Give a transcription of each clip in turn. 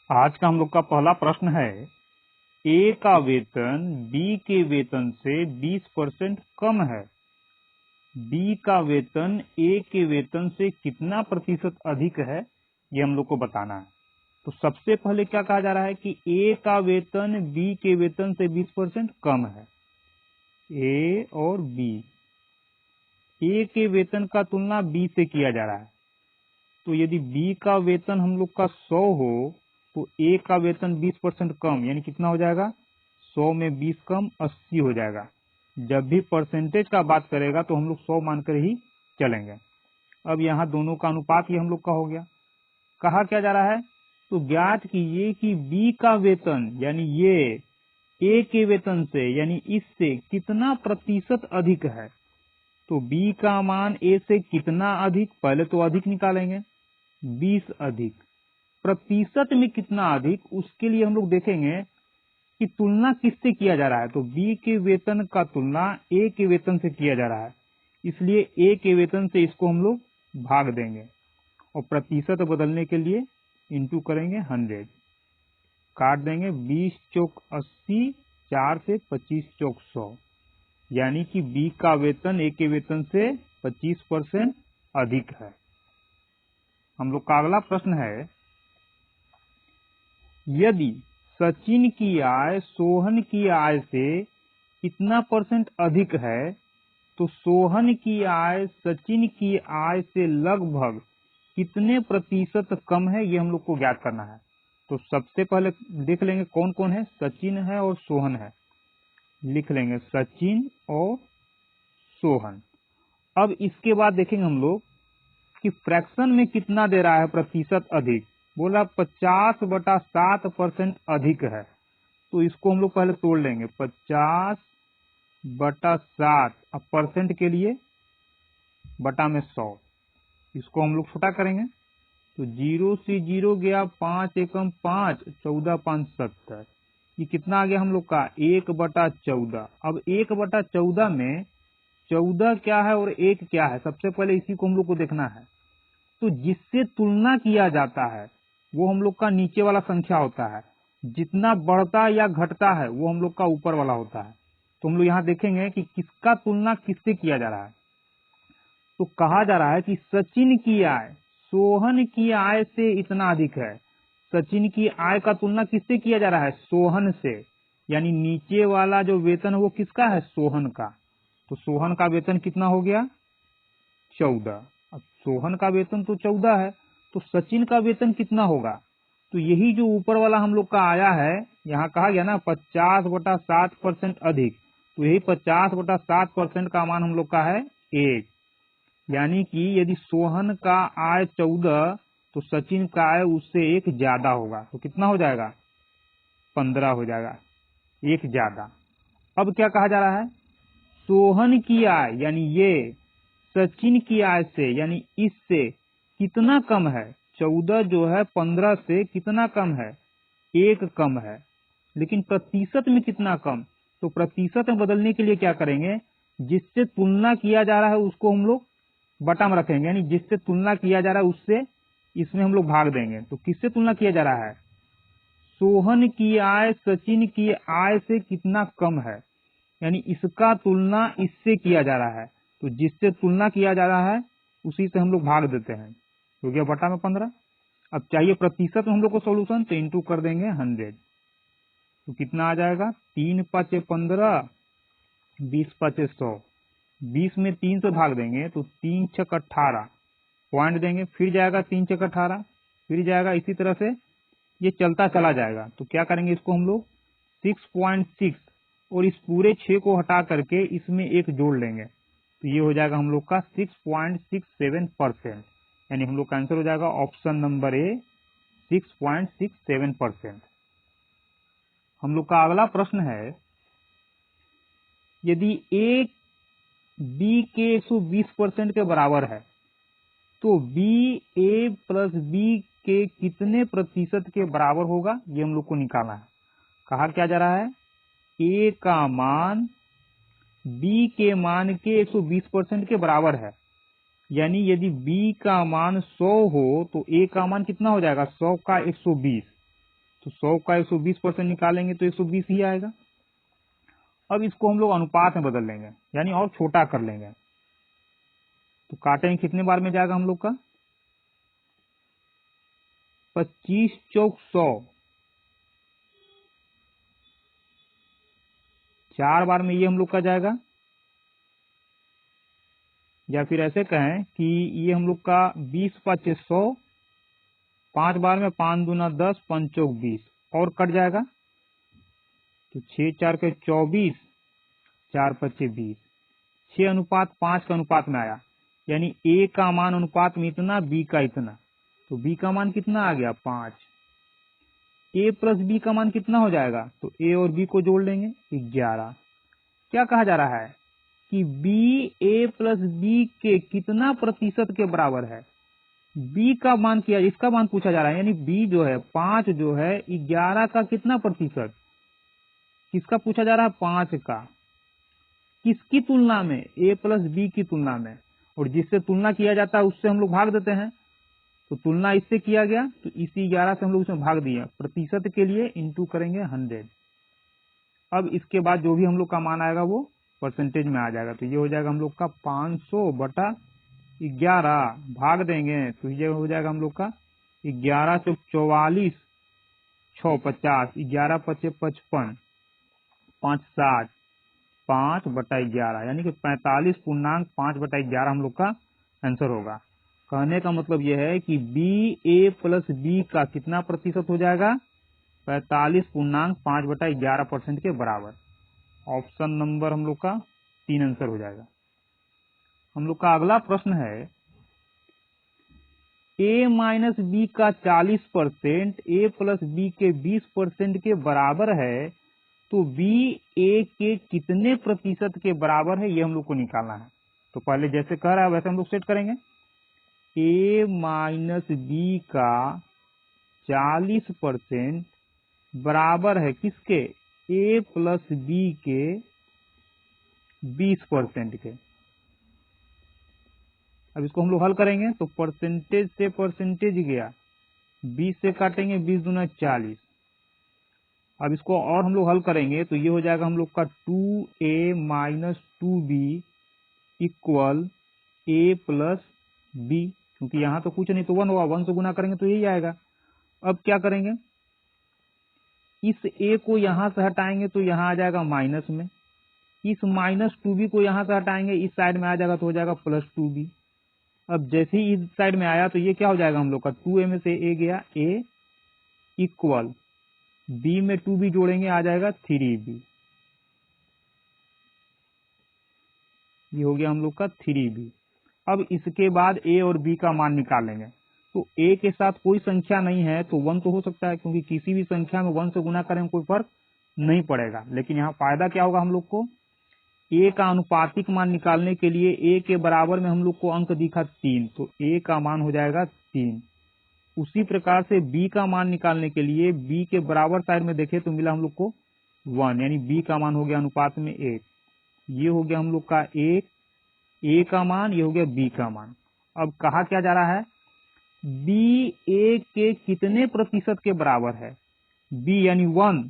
आज का हम लोग का पहला प्रश्न है, ए का वेतन बी के वेतन से 20% कम है। बी का वेतन ए के वेतन से कितना प्रतिशत अधिक है, ये हम लोग को बताना है। तो सबसे पहले क्या कहा जा रहा है कि ए का वेतन बी के वेतन से 20% कम है। ए और बी, ए के वेतन का तुलना बी से किया जा रहा है। तो यदि बी का वेतन हम लोग का 100 हो तो ए का वेतन 20% कम, यानी कितना हो जाएगा? 100 में 20 कम 80 हो जाएगा। जब भी परसेंटेज का बात करेगा तो हम लोग 100 मानकर ही चलेंगे। अब यहाँ दोनों का अनुपात ये हम लोग का हो गया। कहा क्या जा रहा है? तो ज्ञात कीजिए कि बी का वेतन यानी ये ए के वेतन से यानी इससे कितना प्रतिशत अधिक है। तो बी का मान ए से कितना अधिक, पहले तो अधिक निकालेंगे, 20 अधिक। प्रतिशत में कितना अधिक, उसके लिए हम लोग देखेंगे कि तुलना किससे किया जा रहा है। तो बी के वेतन का तुलना ए के वेतन से किया जा रहा है, इसलिए ए के वेतन से इसको हम लोग भाग देंगे और प्रतिशत बदलने के लिए इंटू करेंगे 100, काट देंगे। 20 चौक 80, 4 से 25 चौक 100, यानी कि बी का वेतन ए के वेतन से 25% अधिक है। हम लोग का अगला प्रश्न है, यदि सचिन की आय सोहन की आय से कितना % अधिक है, तो सोहन की आय सचिन की आय से लगभग कितने प्रतिशत कम है, ये हम लोग को ज्ञात करना है। तो सबसे पहले देख लेंगे कौन कौन है, सचिन है और सोहन है। लिख लेंगे सचिन और सोहन। अब इसके बाद देखेंगे हम लोग कि फ्रैक्शन में कितना दे रहा है प्रतिशत अधिक। बोल रहा 50/7% अधिक है। तो इसको हम लोग पहले तोड़ लेंगे, 50/7, अब परसेंट के लिए बटा में 100, इसको हम लोग छोटा करेंगे तो 0 से 0 गया, 5 एकम 5, 14 5 70। ये कितना आ गया हम लोग का? 1/14। अब 1/14 में 14 क्या है और 1 क्या है, सबसे पहले इसी को हम लोग को देखना है। तो जिससे तुलना किया जाता है वो हम लोग का नीचे वाला संख्या होता है, जितना बढ़ता या घटता है वो हम लोग का ऊपर वाला होता है। तो हम लोग यहाँ देखेंगे कि किसका तुलना किससे किया जा रहा है। तो कहा जा रहा है कि सचिन की आय सोहन की आय से इतना अधिक है। सचिन की आय का तुलना किससे किया जा रहा है? सोहन से, यानी नीचे वाला जो वेतन है वो किसका है? सोहन का। तो सोहन का वेतन कितना हो गया? 14। अब सोहन का वेतन तो 14 है, तो सचिन का वेतन कितना होगा? तो यही जो ऊपर वाला हम लोग का आया है, यहाँ कहा गया ना 50/7% अधिक, तो यही 50/7% का मान हम लोग का है 1। यानी कि यदि सोहन का आय 14 तो सचिन का आय उससे 1 ज्यादा होगा। तो कितना हो जाएगा? 15 हो जाएगा, 1 ज्यादा। अब क्या कहा जा रहा है? सोहन की आय यानी ये सचिन की आय से यानी इससे कितना कम है? 14 जो है 15 से कितना कम है? 1 कम है। लेकिन प्रतिशत में कितना कम? तो प्रतिशत में बदलने के लिए क्या करेंगे? जिससे तुलना किया जा रहा है उसको हम लोग बटा में रखेंगे, यानी जिससे तुलना किया जा रहा है उससे इसमें हम लोग भाग देंगे। तो किससे तुलना किया जा रहा है? सोहन की आय सचिन की आय से कितना कम है, यानी इसका तुलना इससे किया जा रहा है। तो जिससे तुलना किया जा रहा है उसी से हम लोग भाग देते हैं, हो गया बटा में 15। अब चाहिए प्रतिशत में हम लोग को सोल्यूशन, तो इंटू कर देंगे 100। तो कितना आ जाएगा? 3 5 15, 20 5 100। 20 में 3 से भाग देंगे तो 3 6 18, पॉइंट देंगे, फिर जाएगा 3 6 18, फिर जाएगा, इसी तरह से ये चलता चला जाएगा। तो क्या करेंगे, इसको हम लोग 6.6 और इस पूरे 6 को हटा करके इसमें 1 जोड़ लेंगे, तो ये हो जाएगा हम लोग का 6.67%। यानी हम लोग का आंसर हो जाएगा ऑप्शन नंबर ए, 6.67%। हम लोग का अगला प्रश्न है, यदि ए बी के 120% के बराबर है तो बी ए प्लस बी के कितने प्रतिशत के बराबर होगा, ये हम लोग को निकालना है। कहा क्या जा रहा है? ए का मान बी के मान के 120% के बराबर है, यानी यदि बी का मान 100 हो तो ए का मान कितना हो जाएगा? 100 का 120। तो 100 का 120% निकालेंगे तो 120 ही आएगा। अब इसको हम लोग अनुपात में बदल लेंगे, यानी और छोटा कर लेंगे। तो काटेंगे कितने बार में जाएगा हम लोग का? 25 चौक 100, 4 बार में ये हम लोग का जाएगा। या फिर ऐसे कहें कि ये हम लोग का 20 5 100, 5 बार में 5 दूना 10, 5 चौक 20 और कट जाएगा। तो 6 4 के 24, 4 5 20, 6 अनुपात 5 का अनुपात में आया, यानी ए का मान अनुपात में इतना, बी का इतना। तो बी का मान कितना आ गया? 5। ए प्लस बी का मान कितना हो जाएगा? तो ए और बी को जोड़ लेंगे, 11। क्या कहा जा रहा है कि बी ए प्लस बी के कितना प्रतिशत के बराबर है? बी का मान किया, इसका मान पूछा जा रहा है, यानी बी जो है 5 जो है 11 का कितना प्रतिशत? किसका पूछा जा रहा है? 5 का। किसकी तुलना में? ए प्लस बी की तुलना में। और जिससे तुलना किया जाता है उससे हम लोग भाग देते हैं। तो तुलना इससे किया गया, तो इसी 11 से हम लोग इसमें भाग दिए। प्रतिशत के लिए इंटू करेंगे 100। अब इसके बाद जो भी हम लोग का मान आएगा वो परसेंटेज में आ जाएगा। तो ये हो जाएगा हम लोग का 500 बटा 11, भाग देंगे तो ये हो जाएगा हम लोग का 11 चौक 44, 6 50, 11 5 55, 5 60, 5 बटा 11, यानी कि 45.5 बटा 11 हम लोग का आंसर होगा। कहने का मतलब यह है कि बी ए प्लस बी का कितना प्रतिशत हो जाएगा? 45.5 बटा 11% के बराबर। ऑप्शन नंबर हम लोग का 3 आंसर हो जाएगा। हम लोग का अगला प्रश्न है, ए माइनस बी का 40% ए प्लस बी के 20% के बराबर है, तो बी ए के कितने प्रतिशत के बराबर है, ये हम लोग को निकालना है। तो पहले जैसे कह रहा है वैसे हम लोग सेट करेंगे। ए माइनस बी का 40% बराबर है किसके? ए प्लस बी के 20% के। अब इसको हम लोग हल करेंगे तो परसेंटेज से परसेंटेज गया, 20 से काटेंगे 20 दूना 40। अब इसको और हम लोग हल करेंगे तो ये हो जाएगा हम लोग का 2a minus 2b equal a plus b, क्योंकि यहाँ तो कुछ नहीं तो 1 होगा, 1 से गुना करेंगे तो यही आएगा। अब क्या करेंगे? इस a को यहां से हटाएंगे तो यहाँ आ जाएगा माइनस में, इस माइनस 2b को यहां से हटाएंगे इस साइड में आ जाएगा तो हो जाएगा प्लस 2b। अब जैसे ही इस साइड में आया तो ये क्या हो जाएगा हम लोग का? 2a में से a गया, a इक्वल b में 2b जोड़ेंगे आ जाएगा 3b। ये हो गया हम लोग का 3b। अब इसके बाद a और b का मान निकालेंगे। तो a के साथ कोई संख्या नहीं है तो 1 तो हो सकता है, क्योंकि किसी भी संख्या में 1 से गुना करें कोई फर्क नहीं पड़ेगा। लेकिन यहाँ फायदा क्या होगा हम लोग को? a का अनुपातिक मान निकालने के लिए a के बराबर में हम लोग को अंक दिखा 3, तो a का मान हो जाएगा 3। उसी प्रकार से b का मान निकालने के लिए b के बराबर साइड में देखें तो मिला हम लोग को 1, यानी b का मान हो गया अनुपात में 1। ये हो गया हम लोग का a का मान, ये हो गया b का मान। अब कहा क्या जा रहा है? b a के कितने प्रतिशत के बराबर है? b यानी 1,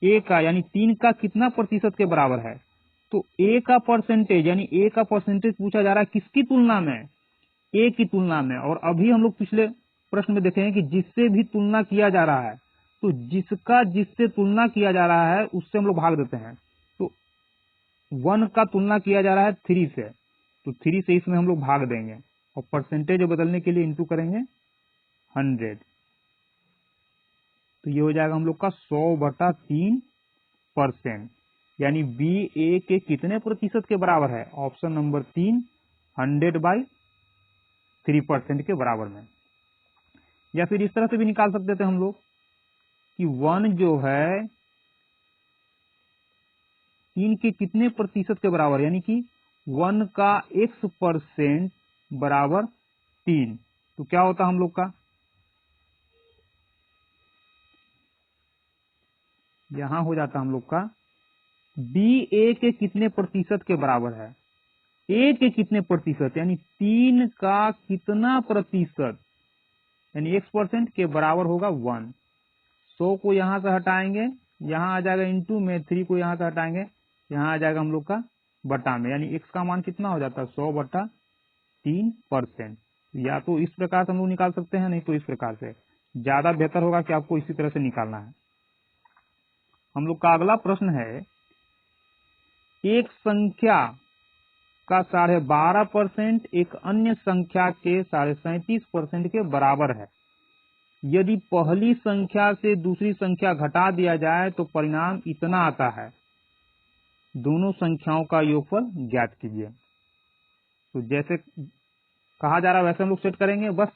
a का यानी 3 का कितना प्रतिशत के बराबर है? तो a का परसेंटेज, यानी a का परसेंटेज पूछा जा रहा है किसकी तुलना में? a की तुलना में। और अभी हम लोग पिछले प्रश्न में देखेंगे कि जिससे भी तुलना किया जा रहा है, तो जिससे तुलना किया जा रहा है उससे हम लोग भाग देते हैं। तो 1 का तुलना किया जा रहा है 3 से, तो 3 से इसमें हम लोग भाग देंगे और परसेंटेज बदलने के लिए इंटू करेंगे 100। तो ये हो जाएगा हम लोग का 100 बटा 3%, यानी बी ए के कितने प्रतिशत के बराबर है? ऑप्शन नंबर 3, 100/3% के बराबर में। या फिर इस तरह से भी निकाल सकते थे हम लोग कि 1 जो है 3 के कितने प्रतिशत के बराबर, यानी कि 1 का x% बराबर 3। तो क्या होता हम लोग का? यहां हो जाता हम लोग का बी ए के कितने प्रतिशत के बराबर है? ए के कितने प्रतिशत, यानी 3 का कितना प्रतिशत, यानी x% के बराबर होगा 1। 100 को यहाँ से हटाएंगे, यहाँ आ जाएगा इंटू में, 3 को यहाँ से हटाएंगे, यहाँ आ जाएगा हम लोग का बटा में, यानी x का मान कितना हो जाता है 100/3%। या तो इस प्रकार से हम लोग निकाल सकते हैं, नहीं तो इस प्रकार से। ज्यादा बेहतर होगा कि आपको इसी तरह से निकालना है। हम लोग का अगला प्रश्न है, एक संख्या का 12.5% एक अन्य संख्या के 37.5% के बराबर है। यदि पहली संख्या से दूसरी संख्या घटा दिया जाए तो परिणाम इतना आता है। दोनों संख्याओं का योगफल ज्ञात कीजिए। तो जैसे कहा जा रहा है वैसे हम लोग सेट करेंगे। बस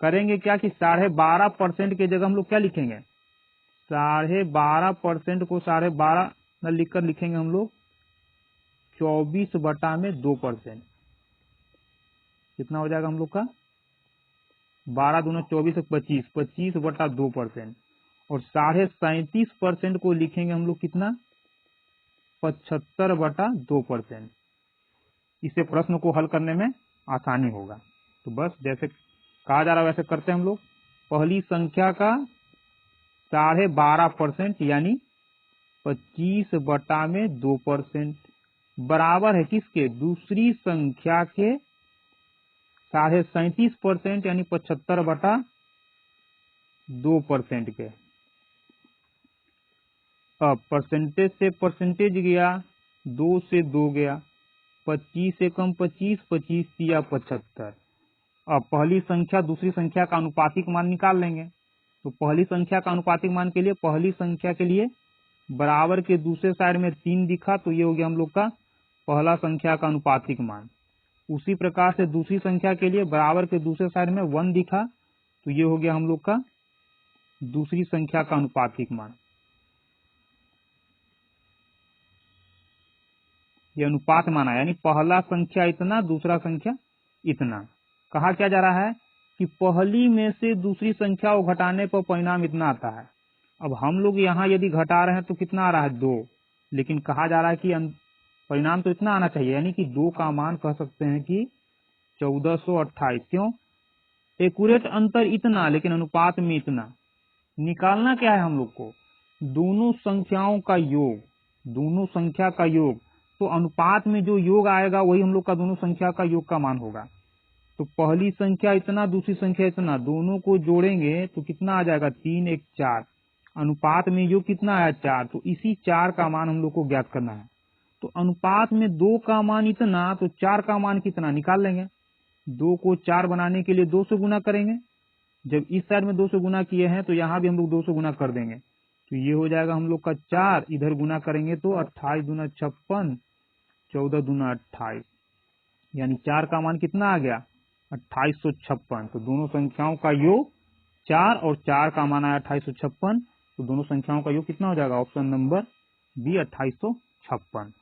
करेंगे क्या कि 12.5% की जगह हम लोग क्या लिखेंगे, 12.5% को 12.5 न लिखकर लिखेंगे हम लोग 24/2%। कितना हो जाएगा हम लोग का 12 दूना 24 25, 25/2%। और 37.5% को लिखेंगे हम लोग कितना 75/2%। इसे प्रश्न को हल करने में आसानी होगा। तो बस जैसे कहा जा रहा है वैसे करते हैं हम लोग। पहली संख्या का 12.5% यानी 25/2% बराबर है किसके, दूसरी संख्या के 37.5% यानी 75/2% के। अब परसेंटेज से परसेंटेज गया, 2 से 2 गया, 25 से कम 25, 25 या 75। अब पहली संख्या दूसरी संख्या का अनुपातिक मान निकाल लेंगे। तो पहली संख्या का अनुपातिक मान के लिए, पहली संख्या के लिए बराबर के दूसरे साइड में 3 दिखा तो ये हो गया हम लोग का पहला संख्या का अनुपातिक मान। उसी प्रकार से दूसरी संख्या के लिए बराबर के दूसरे साइड में 1 दिखा तो ये हो गया हम लोग का दूसरी संख्या का अनुपातिक मान। ये अनुपात माना, यानी पहला संख्या इतना, दूसरा संख्या इतना। कहा क्या जा रहा है कि पहली में से दूसरी संख्या को घटाने पर परिणाम इतना आता है। अब हम लोग यहाँ यदि घटा रहे हैं तो कितना आ रहा है 2, लेकिन कहा जा रहा है कि परिणाम तो इतना आना चाहिए, यानी कि 2 का मान कह सकते हैं कि 1428। क्यों, एक्यूरेट अंतर इतना लेकिन अनुपात में इतना। निकालना क्या है हम लोग को, दोनों संख्याओं का योग, दोनों संख्या का योग। तो अनुपात में जो योग आएगा वही हम लोग का दोनों संख्या का योग का मान होगा। तो पहली संख्या इतना, दूसरी संख्या इतना, दोनों को जोड़ेंगे तो कितना आ जाएगा 3 1 4। अनुपात में योग कितना आया 4, तो इसी 4 का मान हम लोग को ज्ञात करना है। तो अनुपात में 2 का मान इतना तो 4 का मान कितना निकाल लेंगे। 2 को 4 बनाने के लिए 2 से गुना करेंगे। जब इस साइड में 2 से गुना किए हैं तो यहाँ भी हम लोग 2 से गुना कर देंगे। तो ये हो जाएगा हम लोग का 4, इधर गुना करेंगे तो 28 दूना 56, 14 दूना 28, यानी 4 का मान कितना आ गया 2856। तो दोनों संख्याओं का योग 4 और 4 का मान आया 2856। तो दोनों संख्याओं का योग कितना हो जाएगा, ऑप्शन नंबर बी 2856।